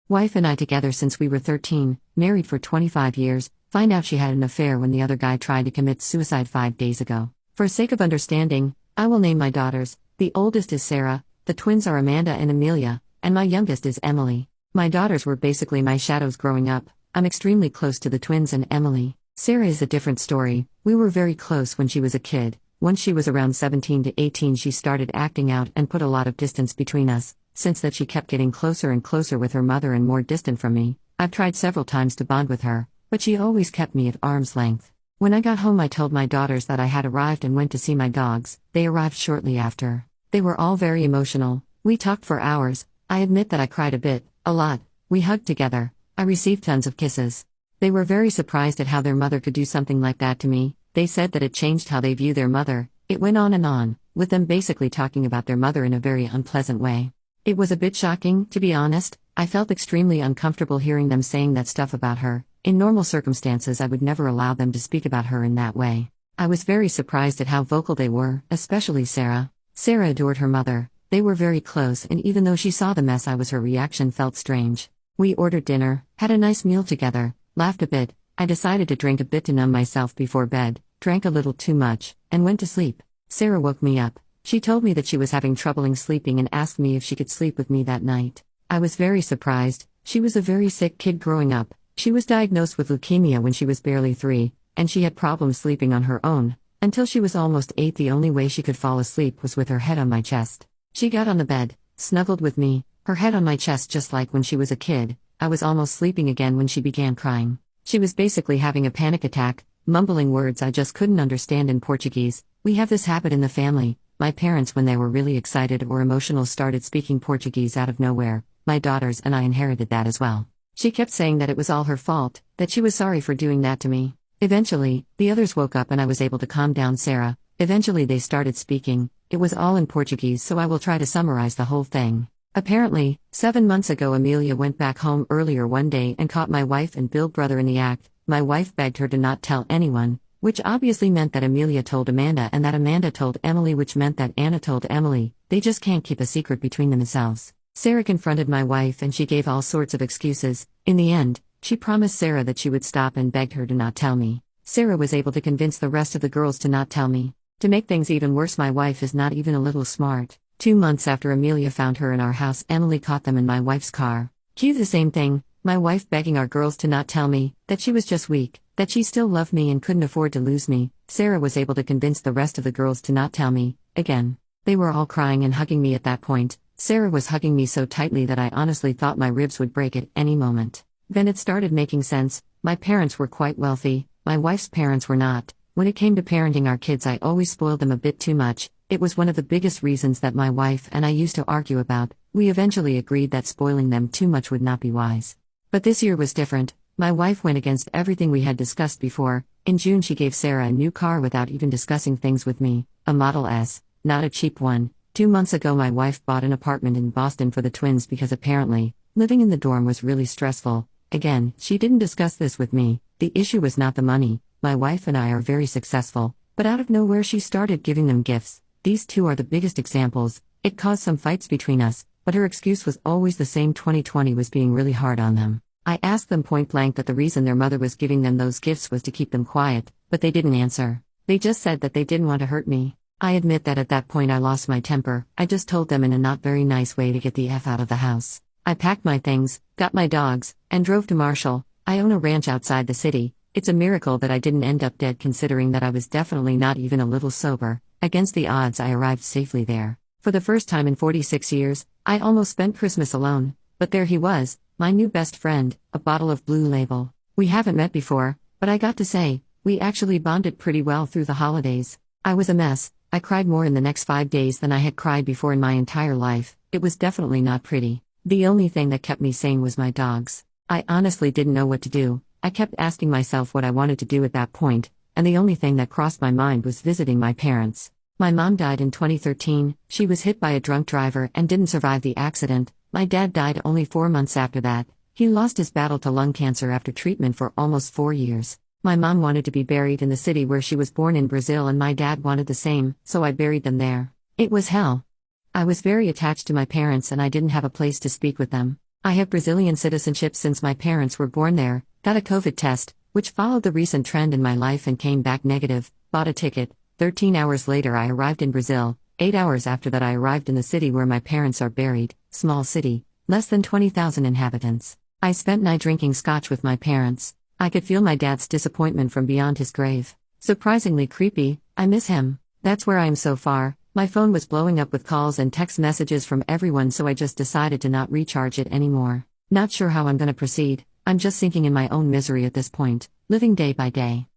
Wife and I together since we were 13, married for 25 years, find out she had an affair when the other guy tried to commit suicide 5 days ago. For sake of understanding, I will name my daughters. The oldest is Sarah, the twins are Amanda and Amelia, and my youngest is Emily. My daughters were basically my shadows growing up. I'm extremely close to the twins and Emily. Sarah is a different story. We were very close when she was a kid. Once she was around 17 to 18 she started acting out and put a lot of distance between us. Since that she kept getting closer and closer with her mother and more distant from me. I've tried several times to bond with her, but she always kept me at arm's length. When I got home I told my daughters that I had arrived and went to see my dogs. They arrived shortly after. They were all very emotional. We talked for hours. I admit that I cried a bit, a lot. We hugged together. I received tons of kisses. They were very surprised at how their mother could do something like that to me. They said that it changed how they view their mother. It went on and on, with them basically talking about their mother in a very unpleasant way. It was a bit shocking, to be honest. I felt extremely uncomfortable hearing them saying that stuff about her. In normal circumstances I would never allow them to speak about her in that way. I was very surprised at how vocal they were, especially Sarah. Sarah adored her mother. They were very close, and even though she saw the mess her reaction felt strange. We ordered dinner, had a nice meal together, laughed a bit. I decided to drink a bit to numb myself before bed, drank a little too much, and went to sleep. Sarah woke me up. She told me that she was having trouble sleeping and asked me if she could sleep with me that night. I was very surprised. She was a very sick kid growing up. She was diagnosed with leukemia when she was barely 3, and she had problems sleeping on her own. Until she was almost 8 the only way she could fall asleep was with her head on my chest. She got on the bed, snuggled with me, her head on my chest just like when she was a kid. I was almost sleeping again when she began crying. She was basically having a panic attack, mumbling words I just couldn't understand in Portuguese. We have this habit in the family. My parents, when they were really excited or emotional, started speaking Portuguese out of nowhere. My daughters and I inherited that as well. She kept saying that it was all her fault, that she was sorry for doing that to me. Eventually, the others woke up and I was able to calm down Sarah. Eventually they started speaking. It was all in Portuguese, so I will try to summarize the whole thing. Apparently, 7 months ago Amelia went back home earlier one day and caught my wife and Bill brother in the act. My wife begged her to not tell anyone, which obviously meant that Amelia told Amanda and that Amanda told Emily, which meant that Anna told Emily. They just can't keep a secret between themselves. Sarah confronted my wife and she gave all sorts of excuses. In the end, she promised Sarah that she would stop and begged her to not tell me. Sarah was able to convince the rest of the girls to not tell me. To make things even worse, my wife is not even a little smart. 2 months after Amelia found her in our house, Emily caught them in my wife's car. Cue the same thing, my wife begging our girls to not tell me, that she was just weak, that she still loved me and couldn't afford to lose me. Sarah was able to convince the rest of the girls to not tell me, again. They were all crying and hugging me at that point. Sarah was hugging me so tightly that I honestly thought my ribs would break at any moment. Then it started making sense. My parents were quite wealthy, my wife's parents were not. When it came to parenting our kids I always spoiled them a bit too much. It was one of the biggest reasons that my wife and I used to argue about. We eventually agreed that spoiling them too much would not be wise. But this year was different. My wife went against everything we had discussed before. In June she gave Sarah a new car without even discussing things with me, a Model S, not a cheap one. 2 months ago my wife bought an apartment in Boston for the twins because apparently, living in the dorm was really stressful. Again, she didn't discuss this with me. The issue was not the money. My wife and I are very successful, but out of nowhere she started giving them gifts. These two are the biggest examples. It caused some fights between us, but her excuse was always the same: 2020 was being really hard on them. I asked them point blank that the reason their mother was giving them those gifts was to keep them quiet, but they didn't answer. They just said that they didn't want to hurt me. I admit that at that point I lost my temper. I just told them in a not very nice way to get the F out of the house. I packed my things, got my dogs, and drove to Marshall. I own a ranch outside the city. It's a miracle that I didn't end up dead, considering that I was definitely not even a little sober. Against the odds I arrived safely there. For the first time in 46 years, I almost spent Christmas alone. But there he was, my new best friend, a bottle of Blue Label. We haven't met before, but I got to say, we actually bonded pretty well through the holidays. I was a mess. I cried more in the next 5 days than I had cried before in my entire life. It was definitely not pretty. The only thing that kept me sane was my dogs. I honestly didn't know what to do. I kept asking myself what I wanted to do at that point, and the only thing that crossed my mind was visiting my parents. My mom died in 2013, she was hit by a drunk driver and didn't survive the accident. My dad died only 4 months after that. He lost his battle to lung cancer after treatment for almost 4 years. My mom wanted to be buried in the city where she was born in Brazil, and my dad wanted the same, so I buried them there. It was hell. I was very attached to my parents and I didn't have a place to speak with them. I have Brazilian citizenship since my parents were born there, got a COVID test, which followed the recent trend in my life and came back negative, bought a ticket. 13 hours later, I arrived in Brazil. 8 hours after that, I arrived in the city where my parents are buried, small city, less than 20,000 inhabitants. I spent night drinking scotch with my parents. I could feel my dad's disappointment from beyond his grave. Surprisingly creepy, I miss him. That's where I am so far. My phone was blowing up with calls and text messages from everyone, so I just decided to not recharge it anymore. Not sure how I'm gonna proceed, I'm just sinking in my own misery at this point, living day by day.